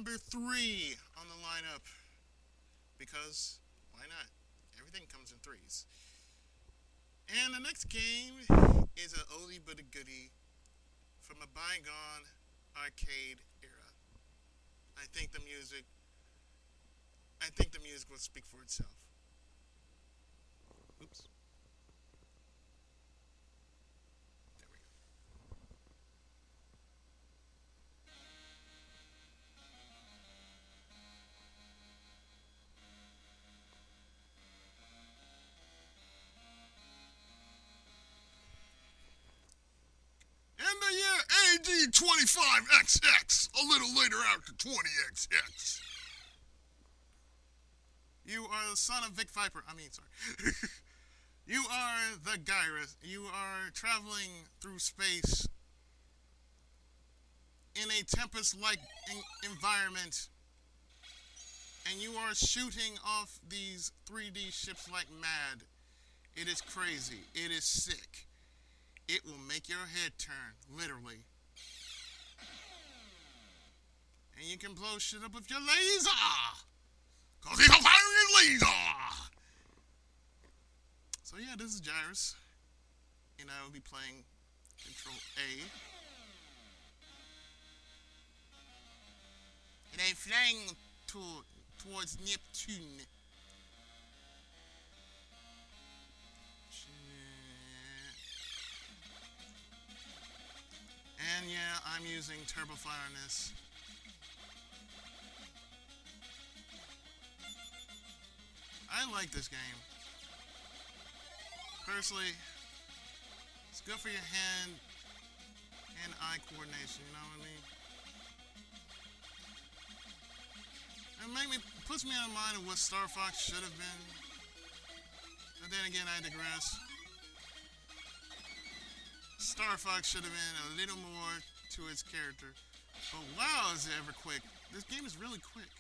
number 3 on the lineup. Because, why not? Everything comes in threes. And the next game is an oldie but a goodie from a bygone arcade era. I think the music will speak for itself. Oops. There we go. In the year AD 25XX, a little later after 20XX. You are the son of Vic Viper. Sorry. You are the Gyruss. You are traveling through space in a Tempest-like environment, and you are shooting off these 3D ships like mad. It is crazy. It is sick. It will make your head turn, literally. And you can blow shit up with your laser! Cause he's a firing laser! So yeah, this is Gyruss. And I will be playing Control A. And I'm flying towards Neptune. And yeah, I'm using Turbo Fire on this. I like this game. Personally, it's good for your hand and eye coordination, you know what I mean? It puts me in mind of what Star Fox should have been. But then again, I digress. Star Fox should have been a little more to its character. But wow, is it ever quick. This game is really quick.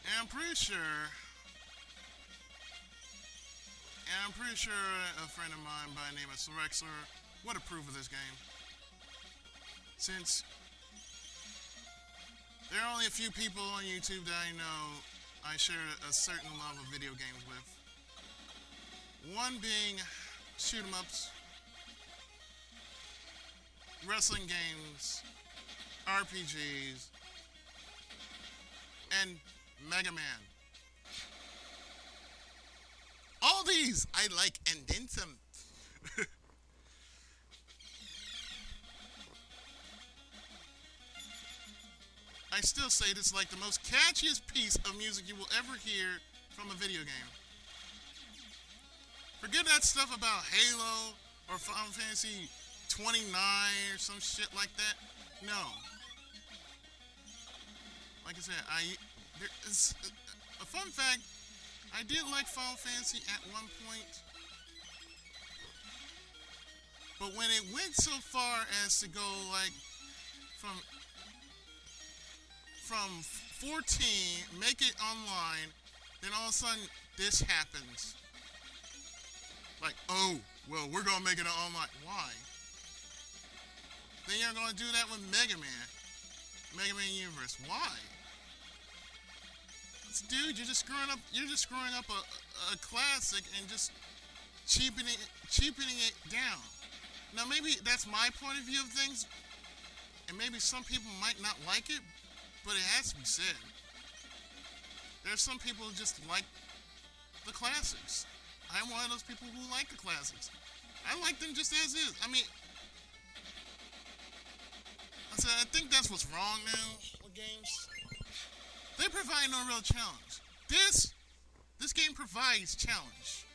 And I'm pretty sure a friend of mine by the name of Sorexler would approve of this game. Since there are only a few people on YouTube that I know I share a certain love of video games with. One being shoot 'em ups, wrestling games, RPGs, and Mega Man. All these I like, and then some. I still say this is like the most catchiest piece of music you will ever hear from a video game. Forget that stuff about Halo or Final Fantasy 29 or some shit like that. No. Like I said, it's a fun fact. I did like Final Fantasy at one point, but when it went so far as to go like from 14, make it online, then all of a sudden this happens. Like, oh, well, we're gonna make it online. Why? Then you're gonna do that with Mega Man Universe. Why? Dude, you're just screwing up a classic and just cheapening it down. Now maybe that's my point of view of things, and maybe some people might not like it, but it has to be said. There's some people who just like the classics. I'm one of those people who like the classics. I like them just as is. I think that's what's wrong now with games. They provide no real challenge. This game provides challenge.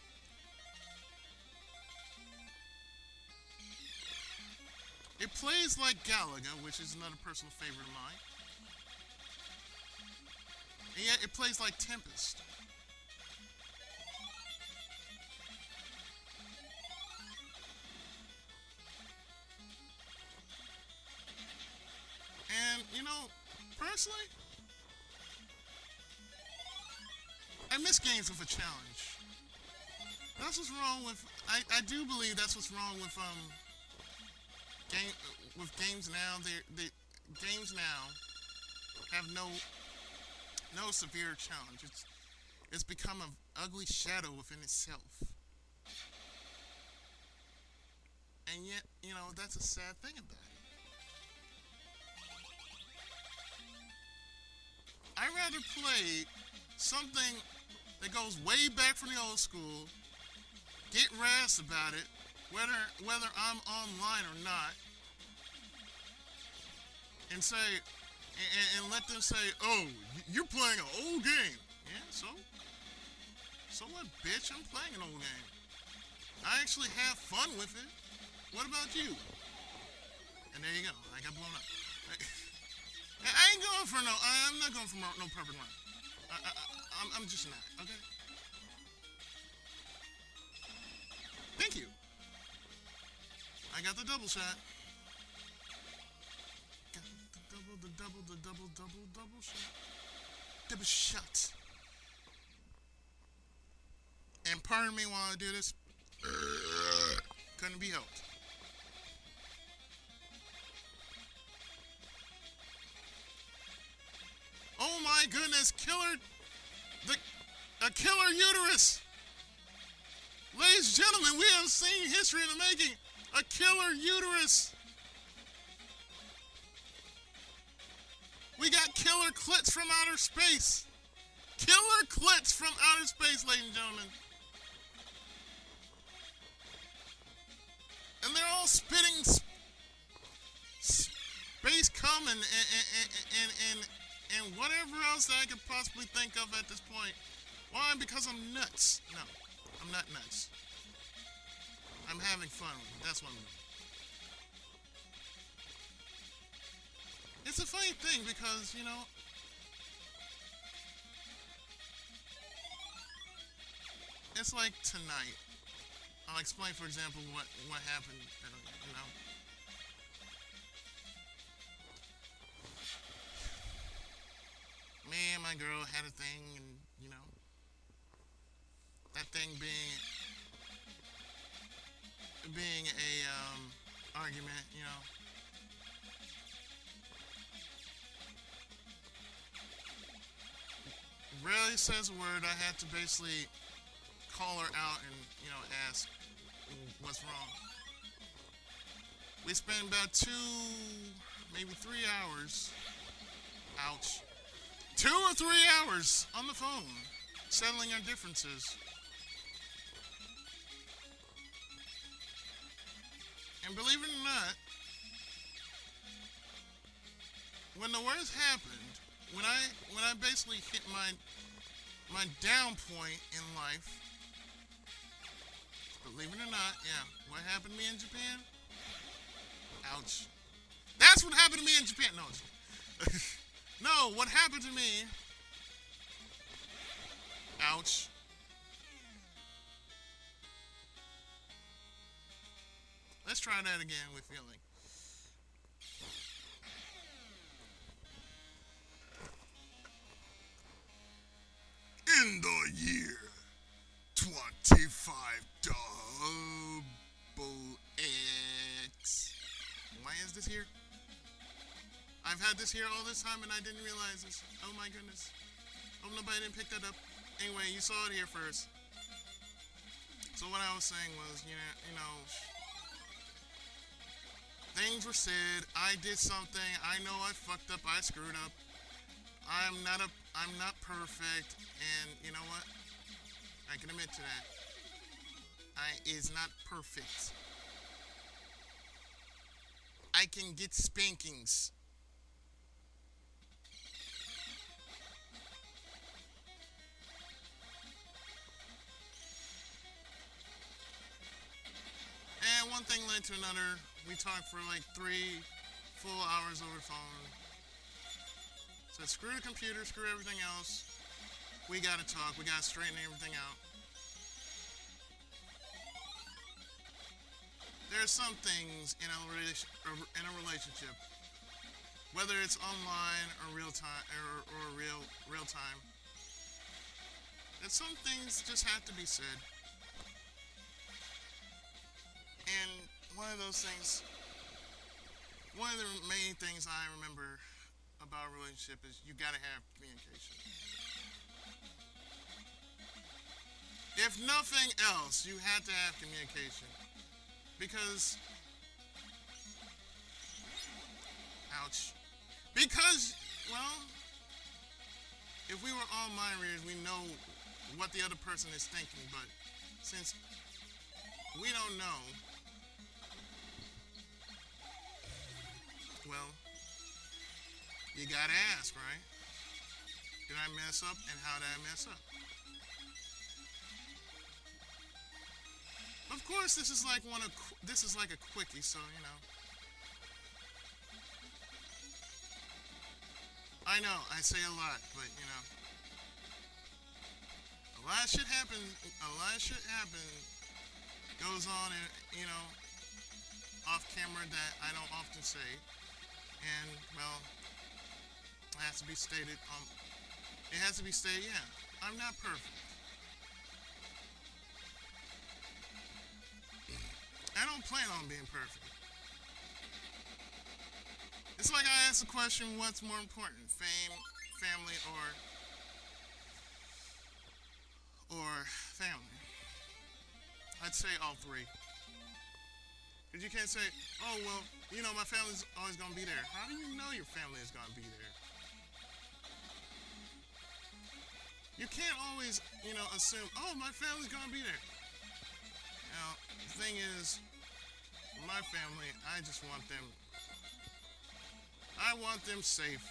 It plays like Galaga, which is another personal favorite of mine. And yet it plays like Tempest. And, personally, I miss games with a challenge. That's what's wrong with. I do believe that's what's wrong with game with games now. They games now have no severe challenge. It's become an ugly shadow within itself. And yet, that's a sad thing about it. I'd rather play something that goes way back from the old school, get razzed about it, whether I'm online or not, and say, and let them say, "Oh, you're playing an old game." Yeah, so what, bitch? I'm playing an old game. I actually have fun with it. What about you? And there you go. I got blown up. I ain't going for no. I'm not going for no perfect run. I'm just not. Okay. Thank you. I got the double shot. Got the double shot. Double shot. And pardon me while I do this. Couldn't be helped. Oh my goodness, a killer uterus! Ladies and gentlemen, we have seen history in the making. A killer uterus! We got killer clits from outer space. Killer clits from outer space, ladies and gentlemen. And they're all spitting space cum and whatever else that I could possibly think of at this point. Why? Because I'm nuts. No, I'm not nuts. I'm having fun with it. That's what I'm doing. It's a funny thing because, it's like tonight. I'll explain, for example, what happened, Me and my girl had a thing, and, that thing being a argument, Rarely says a word. I had to basically call her out and, ask what's wrong. We spent about 2, maybe 3 hours. Ouch. 2 or 3 hours on the phone, settling our differences. And believe it or not, when the worst happened, when I basically hit my down point in life, believe it or not, yeah, what happened to me in Japan? Ouch. That's what happened to me in Japan. No, no, what happened to me? Ouch. Let's try that again with feeling. In the year 25 double X. Why is this here? I've had this here all this time and I didn't realize this. Oh my goodness. Hope nobody didn't pick that up. Anyway, you saw it here first. So what I was saying was, things were said. I did something. I know I fucked up. I screwed up. I'm not perfect, and you know what? I can admit to that. I is not perfect. I can get spankings. And one thing led to another. We talked for like 3 full hours over the phone. Said screw the computer, screw everything else. We gotta talk. We gotta straighten everything out. There are some things in a relationship, whether it's online or real time or real time, that some things just have to be said. of those things. One of the main things I remember about a relationship is you gotta have communication. If nothing else, you had to have communication. Because, ouch. Because, well, if we were all mind readers, we know what the other person is thinking, but since we don't know, well, you gotta ask, right? Did I mess up, and how did I mess up? Of course, this is like a quickie, so you know. I know I say a lot, but you know, a lot of shit happens. A lot of shit happens goes on, and you know, off camera that I don't often say, and well, it has to be stated. It has to be stated. Yeah, I'm not perfect. I don't plan on being perfect. It's like I asked the question, what's more important, fame, family, or family? I'd say all three. Because you can't say, oh, well, you know, my family's always going to be there. How do you know your family is going to be there? You can't always, you know, assume, oh, my family's going to be there. Now, the thing is, my family, I want them safe.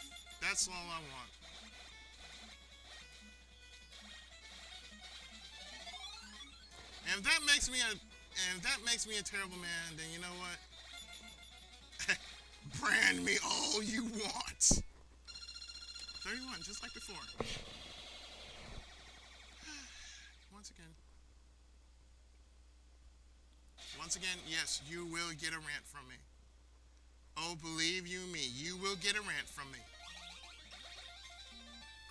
That's all I want. And if that makes me a terrible man, then you know what? Brand me all you want. 31, just like before. Once again, yes, you will get a rant from me. Oh, believe you me, you will get a rant from me.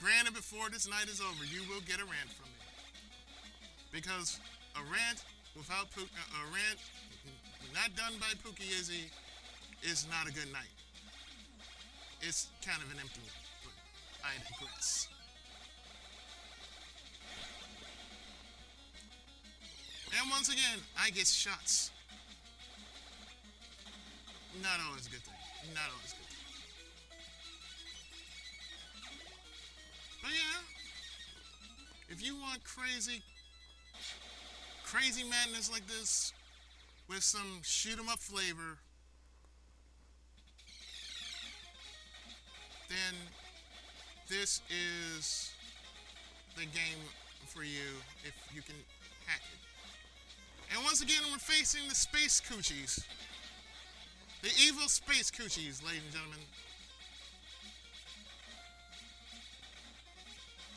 Granted, before this night is over, you will get a rant from me. Because a rant a rant not done by Pookie Izzy is not a good night. It's kind of an empty night, but I digress. And once again, I get shots. Not always a good thing. Not always a good thing. But yeah, if you want crazy madness like this with some shoot 'em up flavor, then this is the game for you if you can hack it. And once again, we're facing the space coochies. The evil space coochies, ladies and gentlemen.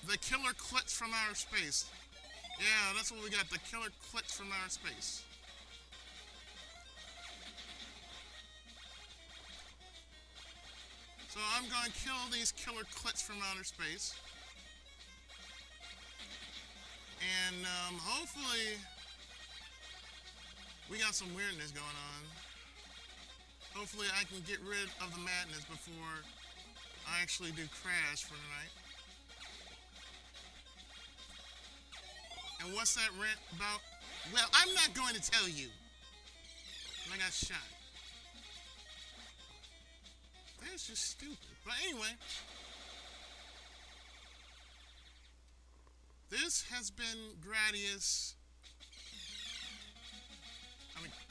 The killer clits from outer space. Yeah, that's what we got, the killer clits from outer space. So I'm going to kill these killer clits from outer space. And hopefully we got some weirdness going on. Hopefully I can get rid of the madness before I actually do crash for tonight. And what's that rant about? Well, I'm not going to tell you. I got shot. That's just stupid. But anyway, this has been Gradius.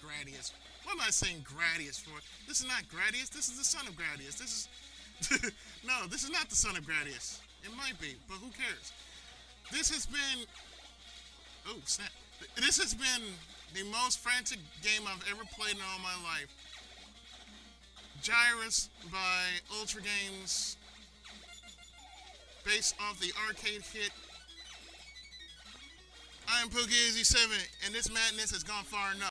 Gradius. What am I saying Gradius for? This is not Gradius. This is the son of Gradius. This is... No, this is not the son of Gradius. It might be, but who cares? This has been... Oh, snap. This has been the most frantic game I've ever played in all my life. Gyruss by Ultra Games, based off the arcade hit. I am Pookie Izzy 7, and this madness has gone far enough.